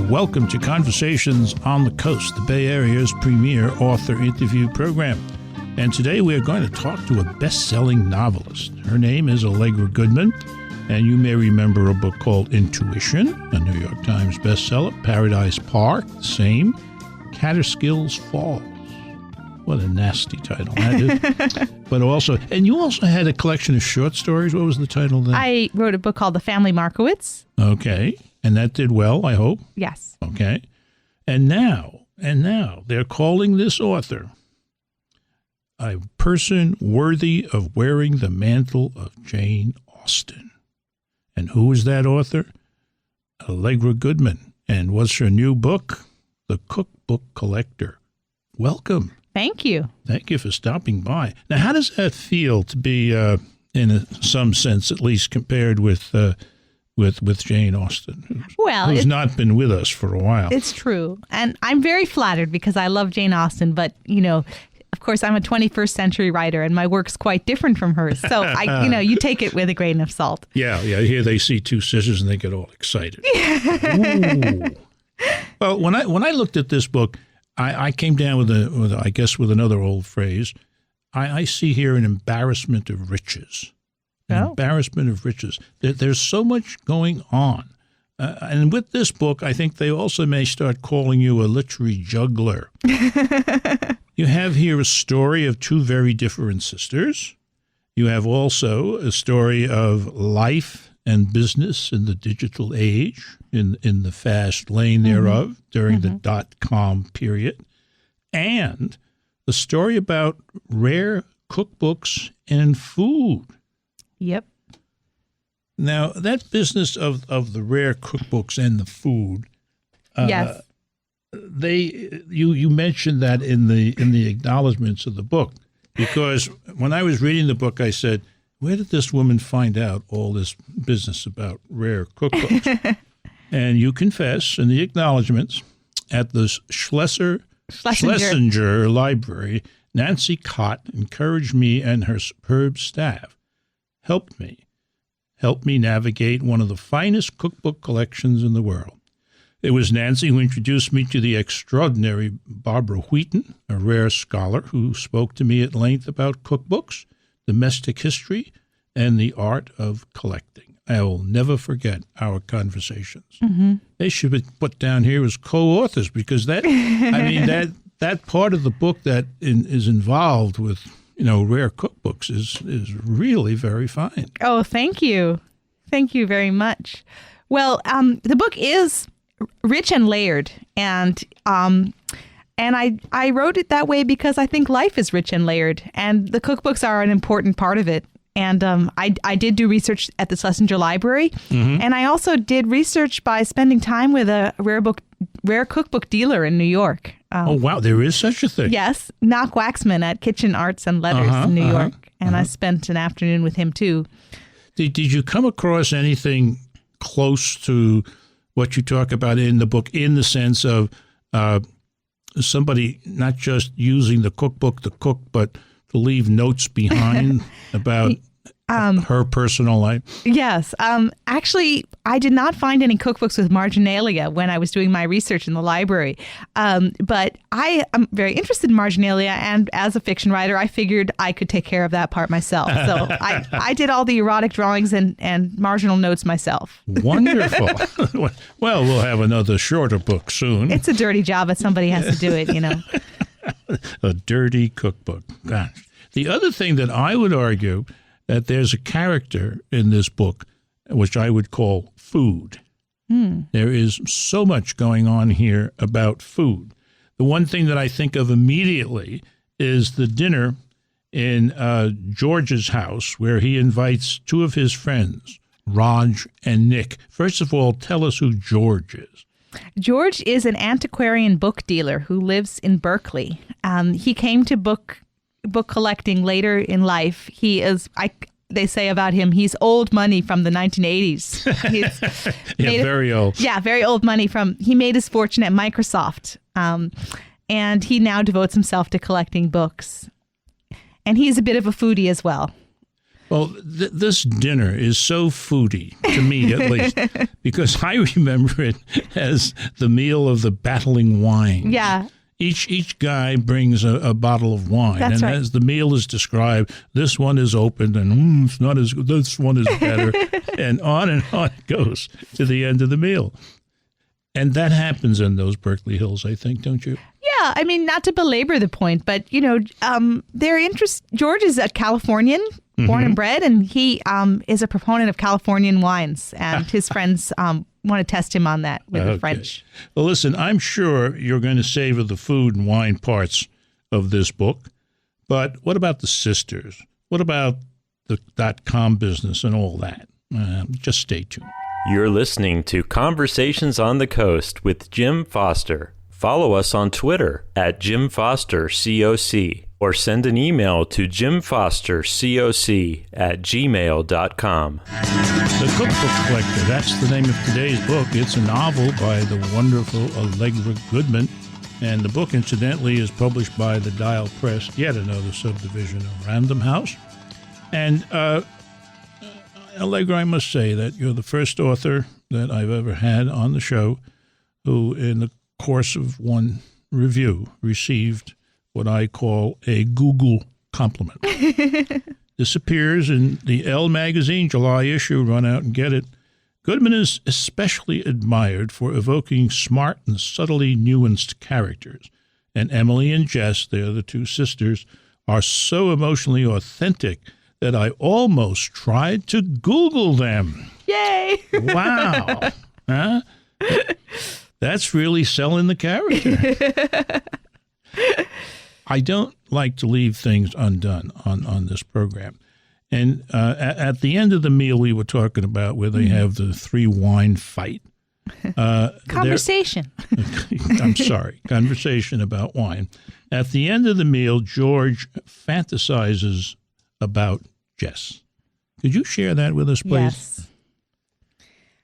Welcome to Conversations on the Coast, the Bay Area's premier author interview program. And today we are going to talk to a best-selling novelist. Her name is Allegra Goodman, and you may remember a book called Intuition, a New York Times bestseller, Paradise Park, same, Catterskills Falls. What a nasty title that is. But also, and you also had a collection of short stories. What was the title of that? I wrote a book called The Family Markowitz. Okay. And that did well, I hope? Yes. Okay. And now, they're calling this author a person worthy of wearing the mantle of Jane Austen. And who is that author? Allegra Goodman. And what's her new book? The Cookbook Collector. Welcome. Thank you. Thank you for stopping by. Now, how does that feel to be, in some sense, at least compared with Jane Austen, who's not been with us for a while? It's true. And I'm very flattered because I love Jane Austen, but, of course, I'm a 21st century writer, and my work's quite different from hers. So, you take it with a grain of salt. Yeah. Here they see two sisters, and they get all excited. Ooh. Well, when I looked at this book, I came down with another old phrase. I see here an embarrassment of riches. Embarrassment of riches. There's so much going on. And with this book, I think they also may start calling you a literary juggler. You have here a story of two very different sisters. You have also a story of life and business in the digital age, in the fast lane thereof, during the .com period, and the story about rare cookbooks and food. Yep. Now, that business of the rare cookbooks and the food, yes. You mentioned that in the acknowledgments of the book, because when I was reading the book, I said, where did this woman find out all this business about rare cookbooks? And you confess in the acknowledgments at the Schlesinger Library, Nancy Cott encouraged me and her superb staff, helped me navigate one of the finest cookbook collections in the world. It was Nancy who introduced me to the extraordinary Barbara Wheaton, a rare scholar who spoke to me at length about cookbooks, domestic history, and the art of collecting. I will never forget our conversations. Mm-hmm. They should be put down here as co-authors because that part of the book that is involved with rare cookbooks is really very fine. Oh, thank you. Thank you very much. Well, the book is rich and layered, and I wrote it that way because I think life is rich and layered, and the cookbooks are an important part of it. And I did do research at the Schlesinger Library, and I also did research by spending time with a rare cookbook dealer in New York. Oh, wow. There is such a thing. Yes. Knock Waxman at Kitchen Arts and Letters in New York. And I spent an afternoon with him, too. Did you come across anything close to what you talk about in the book in the sense of somebody not just using the cookbook to cook, but to leave notes behind about her personal life? Yes. Actually, I did not find any cookbooks with marginalia when I was doing my research in the library. But I am very interested in marginalia, and as a fiction writer, I figured I could take care of that part myself. So I did all the erotic drawings and marginal notes myself. Wonderful. Well, we'll have another shorter book soon. It's a dirty job, but somebody has to do it, A dirty cookbook. Gosh. The other thing that I would argue that there's a character in this book which I would call food. There is so much going on here about food. The one thing that I think of immediately is the dinner in George's house where he invites two of his friends, Raj and Nick. First of all, tell us who George is. George is an antiquarian book dealer who lives in Berkeley. He came to book collecting later in life. He is, they say about him, he's old money from the 1980s. He's very old. Yeah, very old money he made his fortune at Microsoft. And he now devotes himself to collecting books. And he's a bit of a foodie as well. Well, this dinner is so foodie, to me at least, because I remember it as the meal of the battling wine. Yeah. Each guy brings a bottle of wine, That's and right. as the meal is described, this one is opened, and it's not as good. This one is better, and on it goes to the end of the meal. And that happens in those Berkeley Hills, I think, don't you? Yeah, I mean, not to belabor the point, but George is a Californian, born and bred, and he is a proponent of Californian wines, and his friends want to test him on that with the French. Well, listen, I'm sure you're going to savor the food and wine parts of this book, but what about the sisters? What about the .com business and all that? Just stay tuned. You're listening to Conversations on the Coast with Jim Foster. Follow us on Twitter at Jim Foster COC or send an email to jimfostercoc@gmail.com. The Cookbook Collector, that's the name of today's book. It's a novel by the wonderful Allegra Goodman, and the book, incidentally, is published by the Dial Press, yet another subdivision of Random House. And Allegra, I must say that you're the first author that I've ever had on the show who, in the course of one review, received what I call a Google compliment. This appears in the Elle magazine July issue. Run out and get it. Goodman is especially admired for evoking smart and subtly nuanced characters. And Emily and Jess, they're the two sisters, are so emotionally authentic that I almost tried to Google them. Yay! Wow. Huh? That's really selling the character. I don't like to leave things undone on this program. And at the end of the meal we were talking about where they have the 3 wine fight. Conversation. I'm sorry. Conversation about wine. At the end of the meal, George fantasizes about Jess. Could you share that with us, please? Yes.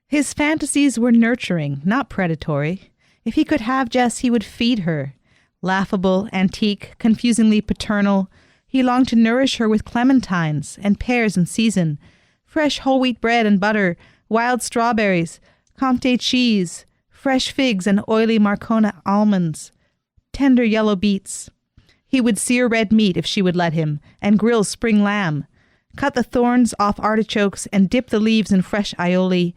His fantasies were nurturing, not predatory. If he could have Jess, he would feed her. Laughable, antique, confusingly paternal, he longed to nourish her with clementines and pears in season, fresh whole wheat bread and butter, wild strawberries, Comté cheese, fresh figs and oily Marcona almonds, tender yellow beets. He would sear red meat if she would let him, and grill spring lamb, cut the thorns off artichokes and dip the leaves in fresh aioli,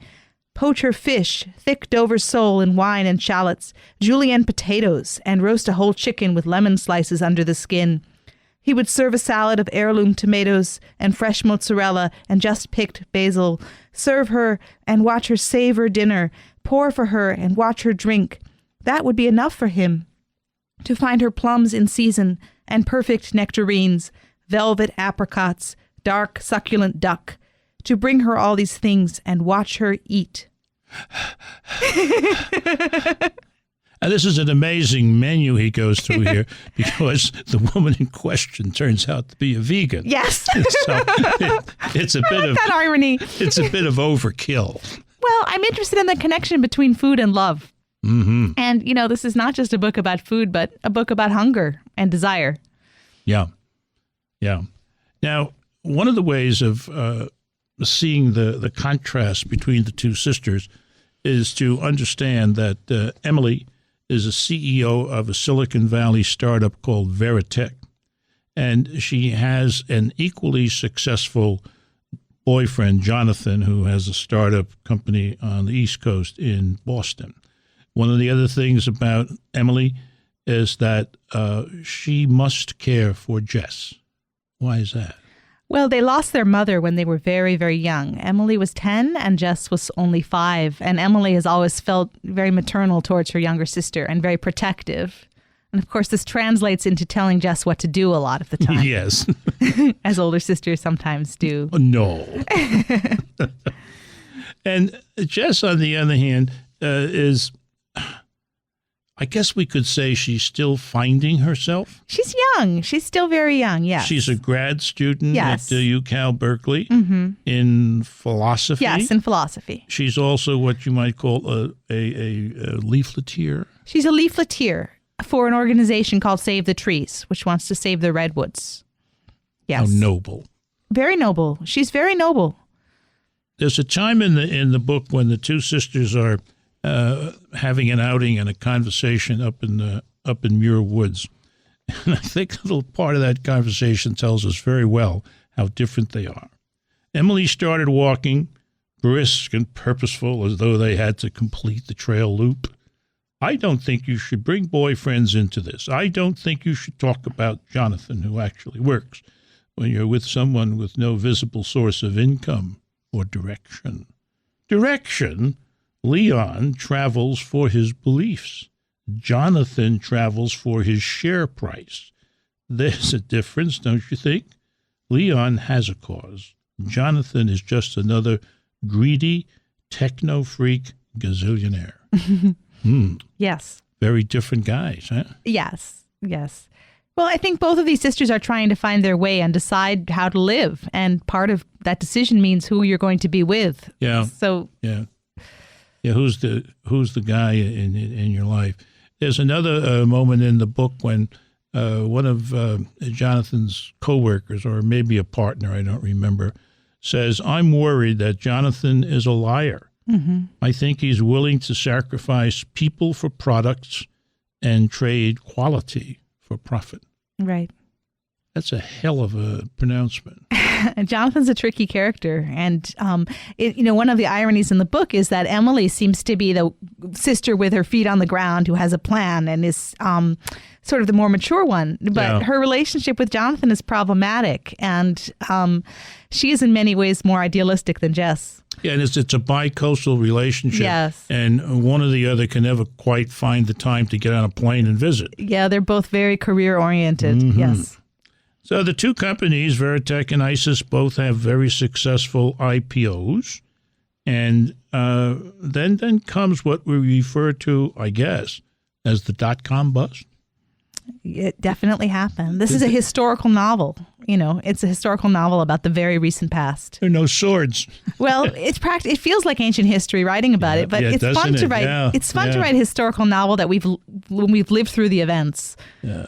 poach her fish, thick Dover sole in wine and shallots, julienne potatoes, and roast a whole chicken with lemon slices under the skin. He would serve a salad of heirloom tomatoes and fresh mozzarella and just picked basil, serve her and watch her savor dinner, pour for her and watch her drink. That would be enough for him. To find her plums in season and perfect nectarines, velvet apricots, dark succulent duck, to bring her all these things and watch her eat. And this is an amazing menu he goes through here because the woman in question turns out to be a vegan. Yes. So it's a bit of that irony. It's a bit of overkill. Well, I'm interested in the connection between food and love. Mm-hmm. And, this is not just a book about food, but a book about hunger and desire. Yeah. Yeah. Now, one of the ways of seeing the contrast between the two sisters is to understand that Emily is a CEO of a Silicon Valley startup called Veritech. And she has an equally successful boyfriend, Jonathan, who has a startup company on the East Coast in Boston. One of the other things about Emily is that she must care for Jess. Why is that? Well, they lost their mother when they were very, very young. Emily was 10 and Jess was only 5. And Emily has always felt very maternal towards her younger sister and very protective. And of course, this translates into telling Jess what to do a lot of the time. Yes. As older sisters sometimes do. No. And Jess, on the other hand, is, I guess we could say she's still finding herself. She's young. She's still very young, yes. She's a grad student Yes. at UCal Berkeley in philosophy. Yes, in philosophy. She's also what you might call a leafleteer. She's a leafleteer for an organization called Save the Trees, which wants to save the redwoods. Yes. How noble. Very noble. She's very noble. There's a time in the book when the two sisters are having an outing and a conversation up in Muir Woods. And I think a little part of that conversation tells us very well how different they are. Emily started walking, brisk and purposeful, as though they had to complete the trail loop. I don't think you should bring boyfriends into this. I don't think you should talk about Jonathan, who actually works, when you're with someone with no visible source of income or direction. Direction? Leon travels for his beliefs. Jonathan travels for his share price. There's a difference, don't you think? Leon has a cause. Jonathan is just another greedy, techno-freak gazillionaire. Yes. Very different guys, huh? Yes. Well, I think both of these sisters are trying to find their way and decide how to live. And part of that decision means who you're going to be with. Yeah. So Yeah. Who's the guy in your life? There's another moment in the book when one of Jonathan's coworkers, or maybe a partner, I don't remember, says, "I'm worried that Jonathan is a liar. Mm-hmm. I think he's willing to sacrifice people for products and trade quality for profit." Right. That's a hell of a pronouncement. Jonathan's a tricky character. And, one of the ironies in the book is that Emily seems to be the sister with her feet on the ground who has a plan and is sort of the more mature one. But her relationship with Jonathan is problematic. And she is in many ways more idealistic than Jess. Yeah, and it's a bi-coastal relationship. Yes. And one or the other can never quite find the time to get on a plane and visit. Yeah, they're both very career-oriented. Mm-hmm. Yes. So the two companies, Veritech and ISIS, both have very successful IPOs. And then comes what we refer to, I guess, as the dot-com bust. It definitely happened. This is a historical novel. It's a historical novel about the very recent past. There are no swords. Well, it feels like ancient history writing about it, but it's fun to write. Yeah, it's fun to write a historical novel that we've lived through the events. Yeah.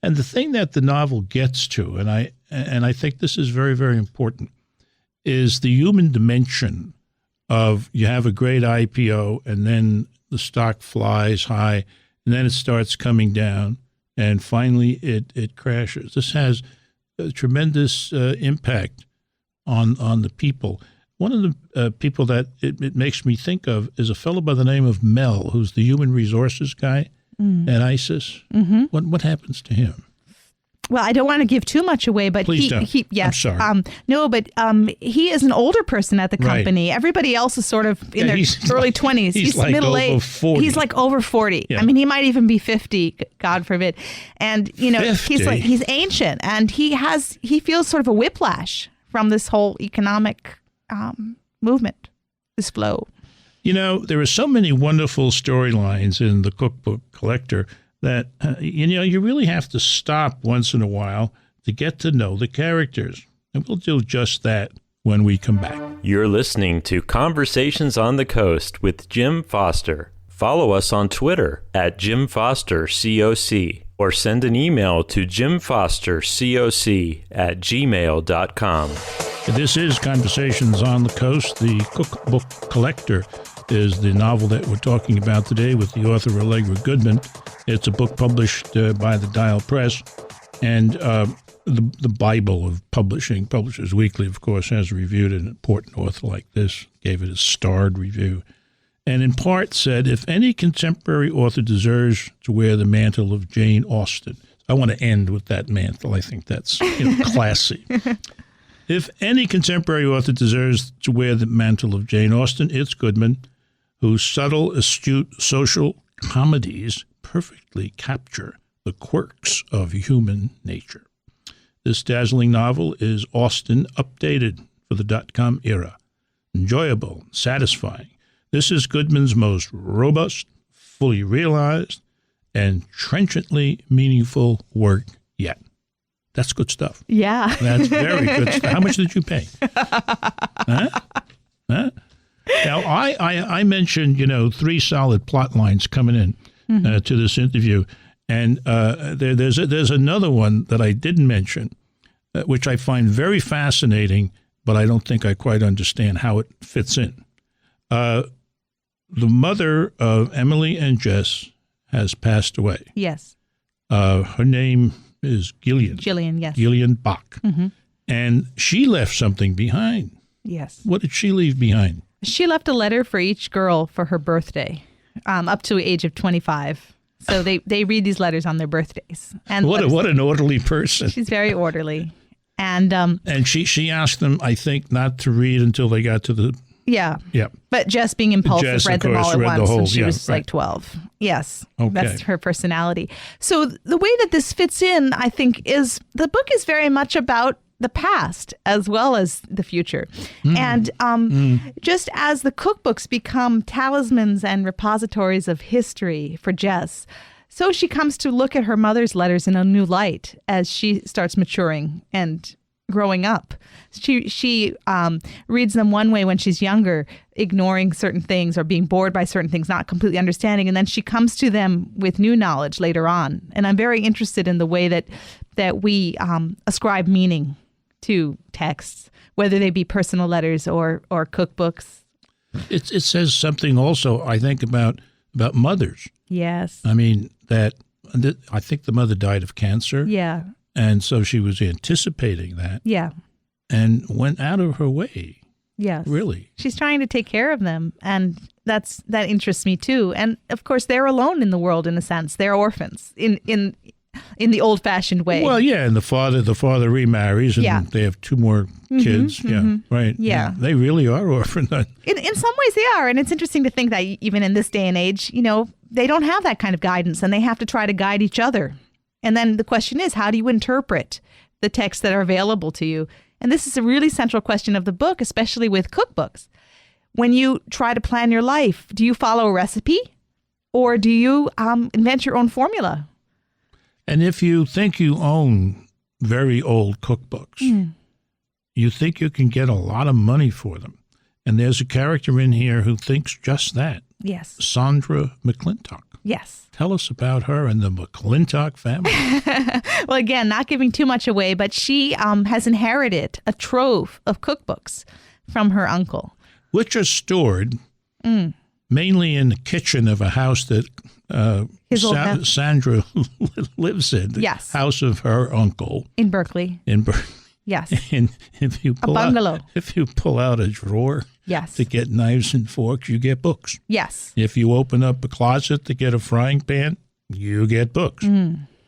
And the thing that the novel gets to, and I think this is very, very important, is the human dimension of you have a great IPO and then the stock flies high and then it starts coming down and finally it crashes. This has a tremendous impact on the people. One of the people that it makes me think of is a fellow by the name of Mel, who's the human resources guy at ISIS. Mm-hmm. What happens to him? Well, I don't want to give too much away, but Please don't. Yes, I'm sorry. No, but he is an older person at the company. Right. Everybody else is sort of in their early 20s. He's like middle over age. 40. He's like over 40. Yeah. I mean, he might even be 50, God forbid. And 50? he's ancient, and he feels sort of a whiplash from this whole economic movement, this flow. There are so many wonderful storylines in the Cookbook Collector that, you really have to stop once in a while to get to know the characters. And we'll do just that when we come back. You're listening to Conversations on the Coast with Jim Foster. Follow us on Twitter at JimFosterCoc or send an email to jimfostercoc@gmail.com. This is Conversations on the Coast. The Cookbook Collector is the novel that we're talking about today with the author Allegra Goodman. It's a book published by the Dial Press, and the Bible of publishing. Publishers Weekly, of course, has reviewed an important author like this, gave it a starred review, and in part said, if any contemporary author deserves to wear the mantle of Jane Austen. I want to end with that mantle. I think that's classy. If any contemporary author deserves to wear the mantle of Jane Austen, it's Goodman, whose subtle, astute social comedies perfectly capture the quirks of human nature. This dazzling novel is Austen updated for the dot-com era. Enjoyable, satisfying. This is Goodman's most robust, fully realized, and trenchantly meaningful work yet. That's good stuff. Yeah. That's very good stuff. How much did you pay? Huh? Now, I mentioned, 3 solid plot lines coming in to this interview. And there's another one that I didn't mention which I find very fascinating, but I don't think I quite understand how it fits in. The mother of Emily and Jess has passed away. Yes. Her name is Gillian. Gillian, yes. Gillian Bach. And she left something behind. Yes. What did she leave behind? She left a letter for each girl for her birthday, up to the age of 25. So they read these letters on their birthdays. And what an orderly person. She's very orderly. And she asked them, I think, not to read until they got to the... Yeah. Yeah. But Jess, being impulsive, Jess, read them all at once when she was right. like 12. Yes. Okay. That's her personality. So the way that this fits in, I think, is the book is very much about the past as well as the future. And just as the cookbooks become talismans and repositories of history for Jess, so she comes to look at her mother's letters in a new light as she starts maturing and growing up. She reads them one way when she's younger, ignoring certain things or being bored by certain things, not completely understanding, and then she comes to them with new knowledge later on. And I'm very interested in the way that we ascribe meaning to texts, whether they be personal letters or cookbooks. It says something also, I think, about mothers. Yes. I mean, I think the mother died of cancer. Yeah. And so she was anticipating that. Yeah. And went out of her way. Yes. Really. She's trying to take care of them. And that interests me too. And of course, they're alone in the world in a sense. They're orphans in the old-fashioned way. Well, yeah, and the father remarries, and they have two more kids. Yeah, right. Yeah. They really are orphans. In some ways they are. And it's interesting to think that even in this day and age, they don't have that kind of guidance, and they have to try to guide each other. And then the question is, how do you interpret the texts that are available to you? And this is a really central question of the book, especially with cookbooks. When you try to plan your life, do you follow a recipe or do you invent your own formula? And if you think you own very old cookbooks, you think you can get a lot of money for them. And there's a character in here who thinks just that. Yes. Sandra McClintock. Yes. Tell us about her and the McClintock family. Well, again, not giving too much away, but she has inherited a trove of cookbooks from her uncle. Which are stored mainly in the kitchen of a house that Sandra lives in. The house of her uncle. In Berkeley. Yes. And if you pull a bungalow. If you pull out a drawer to get knives and forks, you get books. Yes. If you open up a closet to get a frying pan, you get books.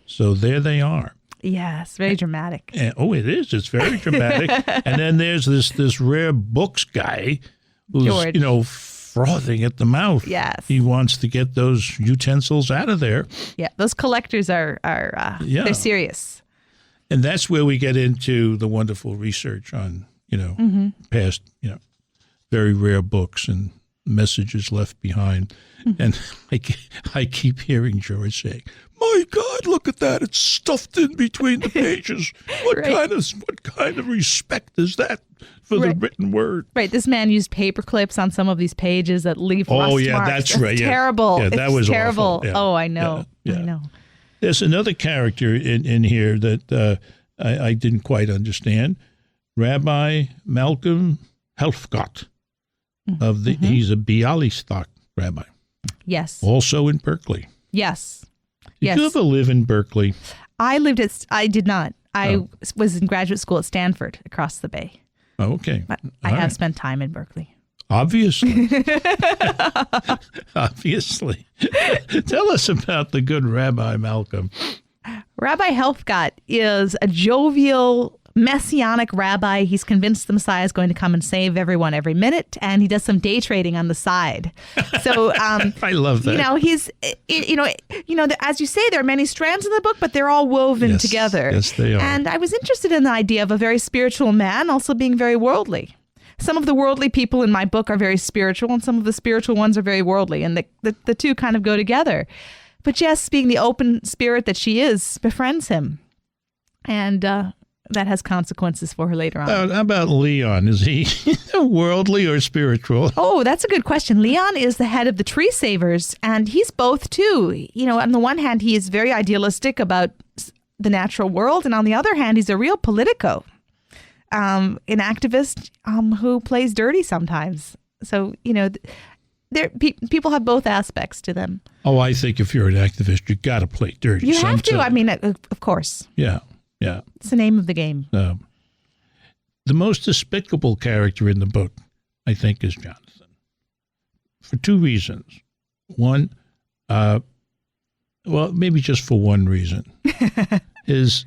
So there they are. Yes, very dramatic. It is. It's very dramatic. And then there's this rare books guy who's, George. Frothing at the mouth. Yes. He wants to get those utensils out of there. Yeah, those collectors are they're serious. And that's where we get into the wonderful research on, past, very rare books and messages left behind. And I keep hearing George saying, "My God, look at that! It's stuffed in between the pages. What kind of respect is that for the written word?" Right. This man used paper clips on some of these pages that leave rust marks. That's right. Terrible. Yeah, that was terrible. Awful. Yeah. Oh, I know. Yeah. I know. There's another character in here that I didn't quite understand. Rabbi Malcolm Helfgott he's a Bialystok rabbi. Yes. Also in Berkeley. Yes. Did you ever live in Berkeley? I did not. I was in graduate school at Stanford across the bay. Oh, okay. But I have spent time in Berkeley. Obviously. Obviously. Tell us about the good Rabbi Malcolm. Rabbi Helfgott is a jovial, messianic rabbi. He's convinced the Messiah is going to come and save everyone every minute, and he does some day trading on the side. So I love that. He's as you say, there are many strands in the book, but they're all woven together. Yes, they are. And I was interested in the idea of a very spiritual man also being very worldly. Some of the worldly people in my book are very spiritual, and some of the spiritual ones are very worldly, and the two kind of go together. But Jess, being the open spirit that she is, befriends him. And that has consequences for her later on. How about Leon? Is he worldly or spiritual? Oh, that's a good question. Leon is the head of the Tree Savers, and he's both too. On the one hand, he is very idealistic about the natural world. And on the other hand, he's a real politico, an activist who plays dirty sometimes. So, people have both aspects to them. Oh, I think if you're an activist, you got to play dirty. You have to. I mean, of course. Yeah. It's the name of the game. The most despicable character in the book, I think, is Jonathan, for two reasons. One, maybe just for one reason, his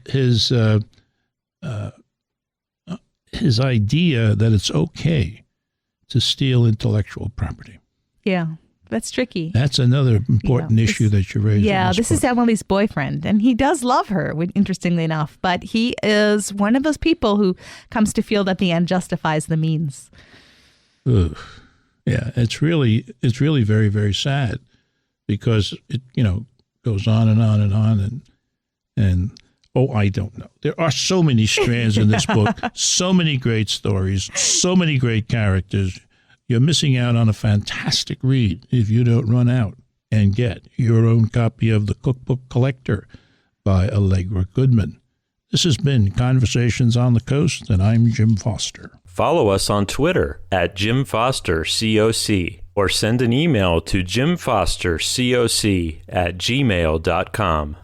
idea that it's okay to steal intellectual property. Yeah, that's tricky. That's another important issue that you raised. Yeah, this is Emily's boyfriend, and he does love her, interestingly enough, but he is one of those people who comes to feel that the end justifies the means. Ugh. Yeah, it's really very, very sad, because it goes on and on and on, and I don't know. There are so many strands in this book, so many great stories, so many great characters. You're missing out on a fantastic read if you don't run out and get your own copy of the Cookbook Collector by Allegra Goodman. This has been Conversations on the Coast, and I'm Jim Foster. Follow us on Twitter at Jim Foster COC, or send an email to jimfostercoc@gmail.com.